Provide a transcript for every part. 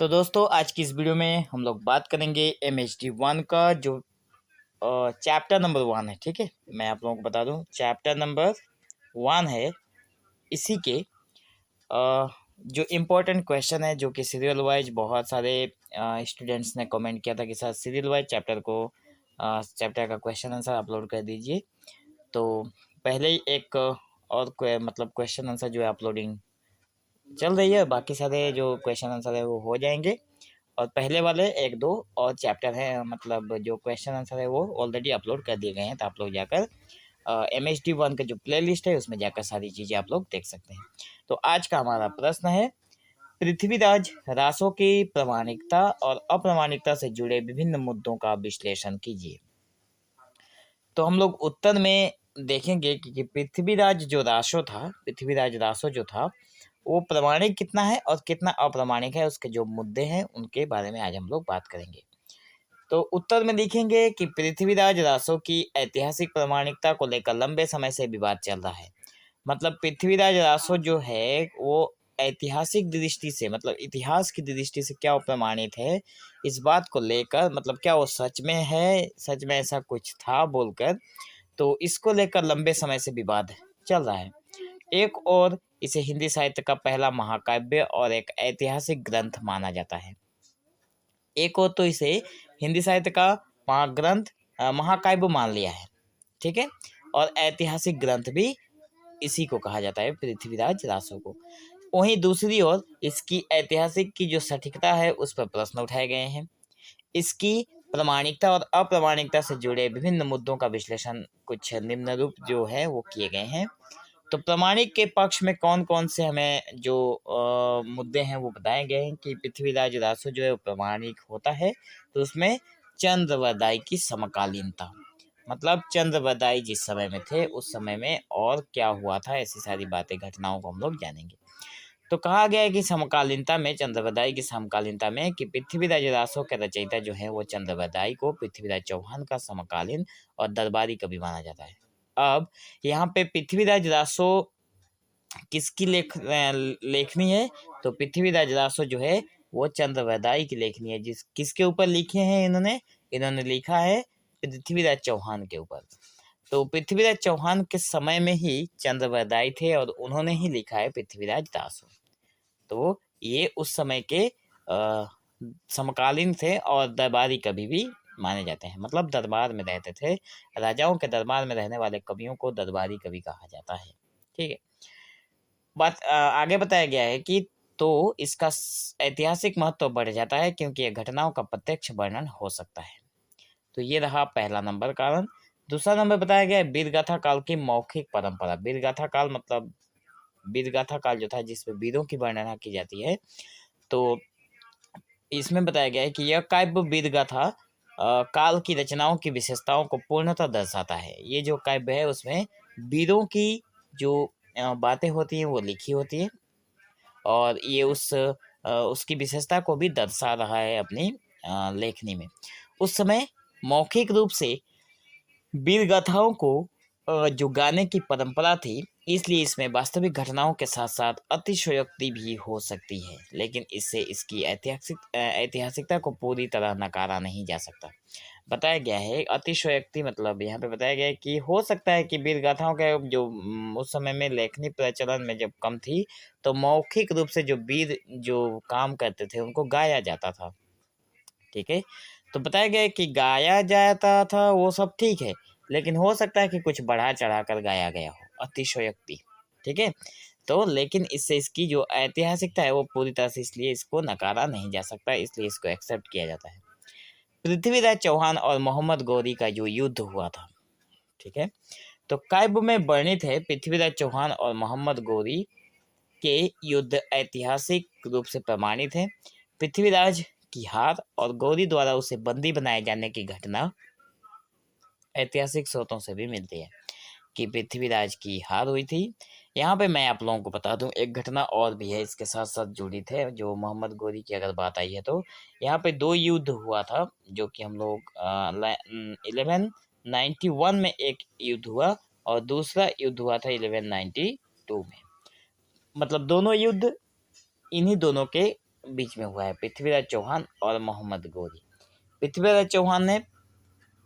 तो दोस्तों आज की इस वीडियो में हम लोग बात करेंगे MHD 1 का जो चैप्टर नंबर 1 है। ठीक है, मैं आप लोगों को बता दूं चैप्टर नंबर 1 है। इसी के जो इम्पोर्टेंट क्वेश्चन है जो कि सीरियल वाइज बहुत सारे स्टूडेंट्स ने कमेंट किया था कि सर सीरियल वाइज चैप्टर का क्वेश्चन आंसर अपलोड कर दीजिए। तो पहले ही एक और मतलब क्वेश्चन आंसर जो है अपलोडिंग चल रही है, बाकी सारे जो क्वेश्चन आंसर है वो हो जाएंगे। और पहले वाले एक दो और चैप्टर है, मतलब जो क्वेश्चन आंसर है वो ऑलरेडी अपलोड कर दिए गए हैं। तो आप लोग जाकर MHD 1 का जो प्लेलिस्ट है उसमें जाकर सारी चीज़ें आप लोग देख सकते हैं। तो आज का हमारा प्रश्न है, पृथ्वीराज रासों की प्रामाणिकता और अप्रामाणिकता से जुड़े विभिन्न मुद्दों का विश्लेषण कीजिए। तो हम लोग उत्तर में देखेंगे कि पृथ्वीराज रासो जो था वो प्रामाणिक कितना है और कितना अप्रामाणिक है, उसके जो मुद्दे हैं उनके बारे में आज हम लोग बात करेंगे। तो उत्तर में लिखेंगे कि पृथ्वीराज रासो की ऐतिहासिक प्रामाणिकता को लेकर लंबे समय से विवाद चल रहा है। मतलब पृथ्वीराज रासो जो है वो ऐतिहासिक दृष्टि से, मतलब इतिहास की दृष्टि से क्या वो प्रमाणित है, इस बात को लेकर, मतलब क्या वो सच में है, सच में ऐसा कुछ था बोलकर, तो इसको लेकर लंबे समय से विवाद चल रहा है। एक और इसे हिंदी साहित्य का पहला महाकाव्य और एक ऐतिहासिक ग्रंथ माना जाता है। एक और तो इसे हिंदी साहित्य का महाकाव्य मान लिया है। ठीक है, और ऐतिहासिक ग्रंथ भी इसी को कहा जाता है, पृथ्वीराज रासो को। वहीं दूसरी ओर इसकी ऐतिहासिक की जो सटीकता है उस पर प्रश्न उठाए गए हैं। इसकी प्रामाणिकता और अप्रामाणिकता से जुड़े विभिन्न मुद्दों का विश्लेषण कुछ निम्न रूप जो है वो किए गए हैं। तो प्रामाणिक के पक्ष में कौन कौन से हमें जो मुद्दे हैं वो बताए गए हैं कि पृथ्वीराज रासो जो है वो प्रामाणिक होता है। तो उसमें चंद्र व दाई की समकालीनता, मतलब चंद्र व दाई जिस समय में थे उस समय में और क्या हुआ था, ऐसी सारी बातें घटनाओं को हम लोग जानेंगे। तो कहा गया है कि समकालीनता में चंद्रवदाई की समकालीनता में कि पृथ्वीराज रासो के रचयिता जो है वो चंद्रवदाई को पृथ्वीराज चौहान का समकालीन और दरबारी कवि माना जाता है। अब यहाँ पे पृथ्वीराज रासो किसकी लेखनी है, तो पृथ्वीराज रासो जो है वो चंद्रवदाई की लेखनी है। किसके ऊपर लिखे हैं इन्होंने लिखा है पृथ्वीराज चौहान के ऊपर। तो पृथ्वीराज चौहान के समय में ही चंद्रवदाई थे और उन्होंने ही लिखा है पृथ्वीराज रासो। तो ये उस समय के समकालीन थे और दरबारी कवि भी माने जाते हैं, मतलब दरबार में रहते थे। राजाओं के दरबार में रहने वाले कवियों को दरबारी कवि कहा जाता है। ठीक है, बात आगे बताया गया है कि तो इसका ऐतिहासिक महत्व बढ़ जाता है क्योंकि ये घटनाओं का प्रत्यक्ष वर्णन हो सकता है। तो ये रहा पहला नंबर कारण। दूसरा नंबर बताया गया है वीरगाथा काल की मौखिक परंपरा। वीरगाथा काल मतलब वीरगाथा काल जो था जिसमें वीरों की वर्णना की जाती है। तो इसमें बताया गया है कि यह काव्य वीरगाथा काल की रचनाओं की विशेषताओं को पूर्णतः दर्शाता है। ये जो काव्य है उसमें वीरों की जो बातें होती हैं वो लिखी होती है और ये उसकी विशेषता को भी दर्शा रहा है अपनी लेखनी में। उस समय मौखिक रूप से वीर गाथाओं को जो गाने की परंपरा थी, इसलिए इसमें वास्तविक घटनाओं के साथ साथ अतिशयोक्ति भी हो सकती है, लेकिन इससे इसकी ऐतिहासिकता को पूरी तरह नकारा नहीं जा सकता। बताया गया है अतिशयोक्ति मतलब यहाँ पे बताया गया है कि हो सकता है कि वीर गाथाओं के जो उस समय में लेखनी प्रचलन में जब कम थी तो मौखिक रूप से जो वीर जो काम करते थे उनको गाया जाता था। ठीक है, तो बताया गया है कि गाया जाता था वो सब ठीक है, लेकिन हो सकता है कि कुछ बढ़ा चढ़ा कर गाया गया हो, अतिशयोक्ति। ठीक है, तो लेकिन इससे इसकी जो ऐतिहासिकता है वो पूरी तरह से इसलिए इसको नकारा नहीं जा सकता, इसलिए इसको एक्सेप्ट किया जाता है। पृथ्वीराज चौहान और मोहम्मद गौरी का जो युद्ध हुआ था, ठीक है, तो काव्य में वर्णित है पृथ्वीराज चौहान और मोहम्मद गौरी के युद्ध ऐतिहासिक रूप से प्रमाणित है। पृथ्वीराज की हार और गौरी द्वारा उसे बंदी बनाए जाने की घटना ऐतिहासिक स्रोतों से भी मिलती है कि पृथ्वीराज की हार हुई थी। यहाँ पे मैं आप लोगों को बता दूं एक घटना और भी है इसके साथ साथ जुड़ी थे, जो मोहम्मद गौरी की अगर बात आई है तो यहाँ पे दो युद्ध हुआ था जो कि हम लोग 1191 में एक युद्ध हुआ और दूसरा युद्ध हुआ था 1192 में। मतलब दोनों युद्ध इन्हीं दोनों के बीच में हुआ है, पृथ्वीराज चौहान और मोहम्मद गौरी। पृथ्वीराज चौहान ने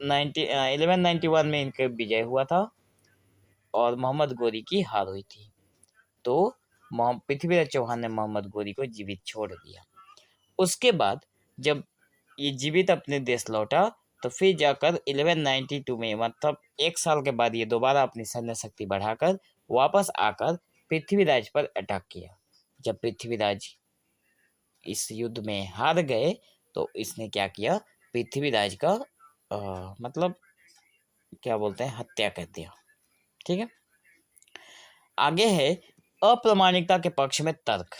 1191 में इनके विजय हुआ था और मोहम्मद गौरी की हार हुई थी। तो पृथ्वीराज चौहान ने मोहम्मद गौरी को जीवित छोड़ दिया। उसके बाद जब ये जीवित अपने देश लौटा तो फिर जाकर 1192 में, मतलब 1 साल के बाद, ये दोबारा अपनी सैन्य शक्ति बढ़ाकर वापस आकर पृथ्वीराज पर अटैक किया। जब पृथ्वीराज इस युद्ध में हार गए तो इसने क्या किया, पृथ्वीराज का मतलब क्या बोलते हैं, हत्या कर दिया। ठीक है, आगे है अप्रामाणिकता के पक्ष में तर्क।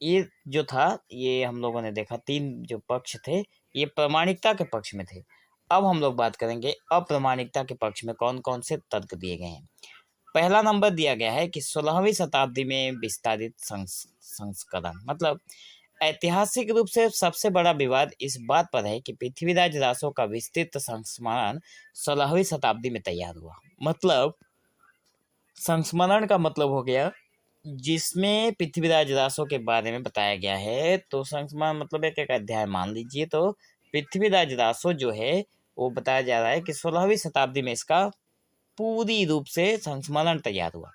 ये जो था, ये हम लोगों ने देखा 3 जो पक्ष थे ये प्रामाणिकता के पक्ष में थे। अब हम लोग बात करेंगे अप्रामाणिकता के पक्ष में कौन कौन से तर्क दिए गए हैं। पहला नंबर दिया गया है कि 16वीं शताब्दी में विस्तारित संस्करण, मतलब ऐतिहासिक रूप से सबसे बड़ा विवाद इस बात पर है कि पृथ्वीराज रासो का विस्तृत संस्मरण 16वीं शताब्दी में तैयार हुआ। मतलब संस्मरण का मतलब हो गया जिसमें पृथ्वीराज रासो के बारे में बताया गया है। तो संस्मरण मतलब एक एक अध्याय मान लीजिए। तो पृथ्वीराज रासो जो है वो बताया जा रहा है कि 16वीं शताब्दी में इसका पूरी रूप से संस्मरण तैयार हुआ।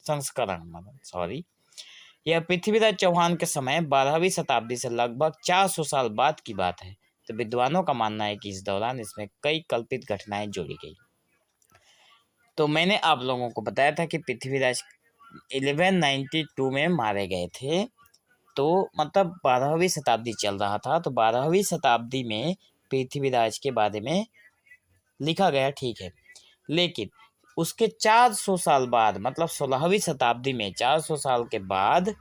संस्करण मतलब सॉरी, यह पृथ्वीराज चौहान के समय 12वीं शताब्दी से लगभग 400 साल बाद की बात है। तो विद्वानों का मानना है कि इस दौरान इसमें कई कल्पित घटनाएं जोड़ी गई। तो मैंने आप लोगों को बताया था कि पृथ्वीराज 1192 में मारे गए थे। तो मतलब 12वीं शताब्दी चल रहा था, तो 12वीं शताब्दी में पृथ्वीराज के बारे में लिखा गया, ठीक है। लेकिन उसके 400 साल बाद, मतलब 16वीं शताब्दी में 400 साल के बाद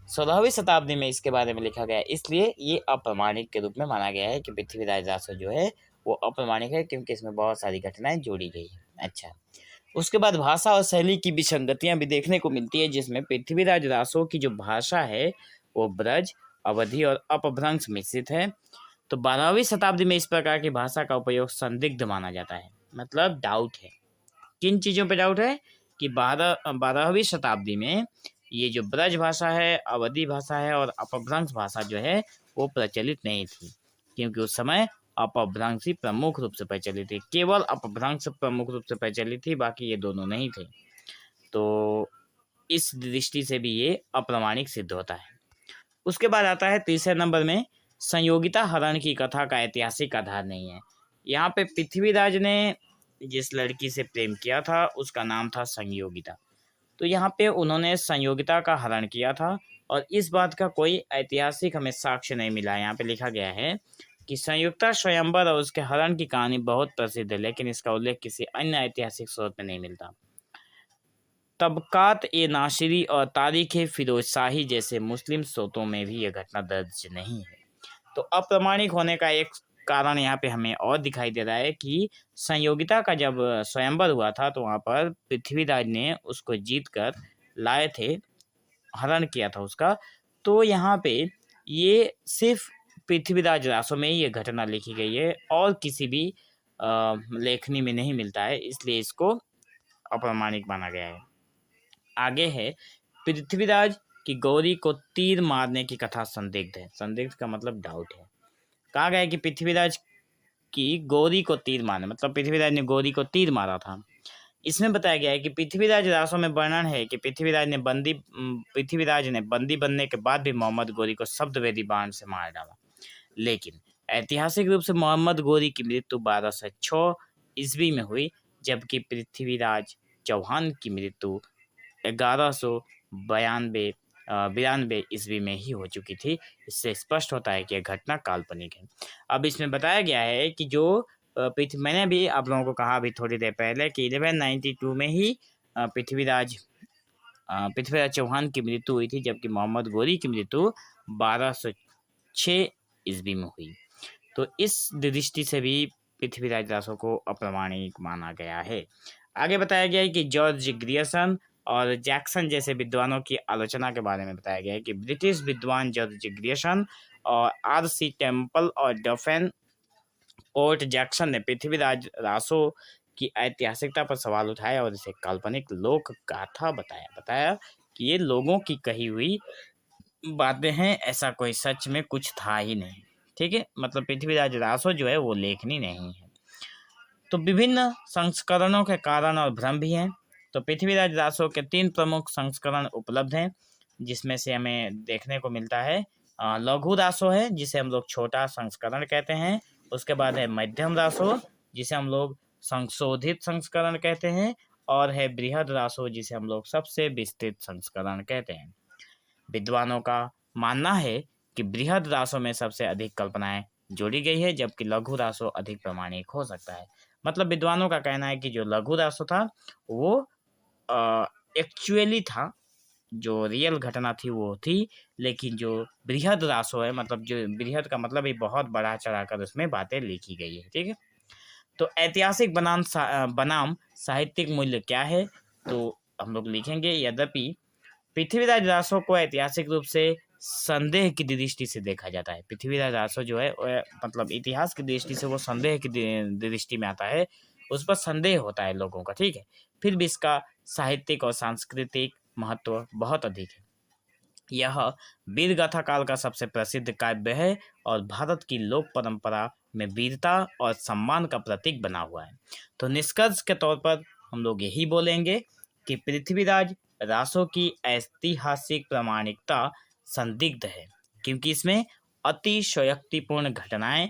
16वीं शताब्दी में इसके बारे में लिखा गया, इसलिए ये अप्रामाणिक के रूप में माना गया है कि पृथ्वीराज रासो जो है वो अप्रामाणिक है, क्योंकि इसमें बहुत सारी घटनाएं जोड़ी गई है। अच्छा, उसके बाद भाषा और शैली की विसंगतियां भी देखने को मिलती है, जिसमें पृथ्वीराज रासो की जो भाषा है वो ब्रज, अवधी और अपभ्रंश मिश्रित है। तो 12वीं शताब्दी में इस प्रकार की भाषा का उपयोग संदिग्ध माना जाता है, मतलब डाउट है। किन चीज़ों पे डाउट है कि 12वीं शताब्दी में ये जो ब्रज भाषा है, अवधी भाषा है और अपभ्रंश भाषा जो है वो प्रचलित नहीं थी, क्योंकि उस समय अपभ्रंश ही प्रमुख रूप से प्रचलित थी। केवल अपभ्रंश प्रमुख रूप से प्रचलित थी, बाकी ये दोनों नहीं थे। तो इस दृष्टि से भी ये अप्रामाणिक सिद्ध होता है। उसके बाद आता है तीसरे नंबर में, संयोगिता हरण की कथा का ऐतिहासिक आधार नहीं है। यहाँ पे पृथ्वीराज ने जिस लड़की से प्रेम किया था उसका नाम था संयोगिता। तो यहाँ पे उन्होंने संयोगिता का हरण किया था और इस बात का कोई ऐतिहासिक हमें साक्ष्य नहीं मिला। यहाँ पे लिखा गया है कि संयुक्ता स्वयंवर और उसके हरण की कहानी बहुत प्रसिद्ध है, लेकिन इसका उल्लेख किसी अन्य ऐतिहासिक स्रोत में नहीं मिलता। तबकात ए नासिरी और तारीख फिरोज शाही जैसे मुस्लिम स्रोतों में भी यह घटना दर्ज नहीं है। तो अप्रामाणिक होने का एक कारण यहाँ पे हमें और दिखाई दे रहा है कि संयोगिता का जब स्वयंवर हुआ था तो वहाँ पर पृथ्वीराज ने उसको जीत कर लाए थे, हरण किया था उसका। तो यहाँ पे ये सिर्फ पृथ्वीराज रासो में ही ये घटना लिखी गई है और किसी भी लेखनी में नहीं मिलता है, इसलिए इसको अप्रामाणिक माना गया है। आगे है पृथ्वीराज की गौरी को तीर मारने की कथा संदिग्ध है। संदिग्ध का मतलब डाउट है। कहा गया है कि पृथ्वीराज की गौरी को तीर मारने, मतलब पृथ्वीराज ने गौरी को तीर मारा था। इसमें बताया गया है कि पृथ्वीराज रासो में वर्णन है कि पृथ्वीराज ने बंदी बनने के बाद भी मोहम्मद गौरी को शब्दवेदी बाण से मार डाला। लेकिन ऐतिहासिक रूप से मोहम्मद गौरी की मृत्यु 1206 ईस्वी में हुई, जबकि पृथ्वीराज चौहान की मृत्यु 1192 ईस्वी में ही हो चुकी थी। इससे स्पष्ट होता है कि यह घटना काल्पनिक है। अब इसमें बताया गया है कि जो मैंने भी आप लोगों को कहा अभी थोड़ी देर पहले कि 1192 में ही पृथ्वीराज चौहान की मृत्यु हुई थी, जबकि मोहम्मद गौरी की मृत्यु 1206 ईस्वी में हुई। तो इस दृष्टि से भी पृथ्वीराज रासो को अप्रामाणिक माना गया है। आगे बताया गया है कि जॉर्ज ग्रियर्सन और जैक्सन जैसे विद्वानों की आलोचना के बारे में बताया गया है कि ब्रिटिश विद्वान जॉर्ज ग्रियर्सन और आर.सी. टेम्पल और डफेन पोर्ट जैक्सन ने पृथ्वीराज रासो की ऐतिहासिकता पर सवाल उठाया और इसे काल्पनिक लोक गाथा बताया कि ये लोगों की कही हुई बातें हैं, ऐसा कोई सच में कुछ था ही नहीं। ठीक है, मतलब पृथ्वीराज रासो जो है वो लेखनी नहीं है। तो विभिन्न संस्करणों के कारण और भ्रम भी हैं। तो पृथ्वीराज रासो के 3 प्रमुख संस्करण उपलब्ध हैं, जिसमें से हमें देखने को मिलता है लघु रासो है, जिसे हम लोग छोटा संस्करण कहते हैं। उसके बाद है मध्यम रासो, जिसे हम लोग संशोधित संस्करण कहते हैं। और है बृहद रासो, जिसे हम लोग सबसे विस्तृत संस्करण कहते हैं। विद्वानों का मानना है कि बृहद रासों में सबसे अधिक कल्पनाएं जोड़ी गई है, जबकि लघु रासो अधिक प्रामाणिक हो सकता है। मतलब विद्वानों का कहना है कि जो लघु रासो था वो एक्चुअली था, जो रियल घटना थी वो थी, लेकिन जो बृहद रासो है, मतलब जो बृहद का मतलब ये बहुत बड़ा चढ़ाकर उसमें बातें लिखी गई है। ठीक है, तो ऐतिहासिक बनाम साहित्यिक मूल्य क्या है, तो हम लोग लिखेंगे, यद्यपि पृथ्वीराज रासो को ऐतिहासिक रूप से संदेह की दृष्टि से देखा जाता है। पृथ्वीराज रासो जो है मतलब इतिहास की दृष्टि से वो संदेह की दृष्टि में आता है, उस पर संदेह होता है लोगों का। ठीक है, फिर भी इसका साहित्यिक और सांस्कृतिक महत्व बहुत अधिक है। यह वीर गाथा काल का सबसे प्रसिद्ध काव्य है और भारत की लोक परंपरा में वीरता और सम्मान का प्रतीक बना हुआ है। तो निष्कर्ष के तौर पर हम लोग यही बोलेंगे कि पृथ्वीराज रासो की ऐतिहासिक प्रामाणिकता संदिग्ध है, क्योंकि इसमें अतिशयोक्तिपूर्ण घटनाएं,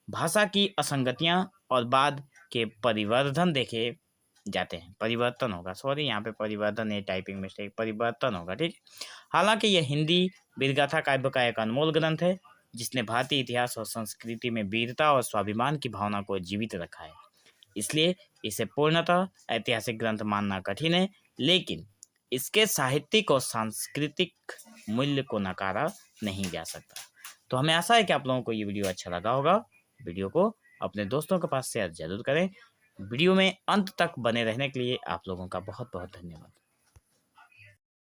भाषा की असंगतियां और बाद के परिवर्धन देखे जाते हैं। परिवर्तन होगा, सॉरी यहाँ पे परिवर्धन है, टाइपिंग मिस्टेक, परिवर्तन होगा। ठीक है, हालांकि यह हिंदी वीरगाथा काव्य का एक अनमोल ग्रंथ है, जिसने भारतीय इतिहास और संस्कृति में वीरता और स्वाभिमान की भावना को जीवित रखा है। इसलिए इसे पूर्णतः ऐतिहासिक ग्रंथ मानना कठिन है, लेकिन इसके साहित्यिक और सांस्कृतिक मूल्य को नकारा नहीं जा सकता। तो हमें आशा है कि आप लोगों को ये वीडियो अच्छा लगा होगा। वीडियो को अपने दोस्तों के पास शेयर जरूर करें। वीडियो में अंत तक बने रहने के लिए आप लोगों का बहुत बहुत धन्यवाद।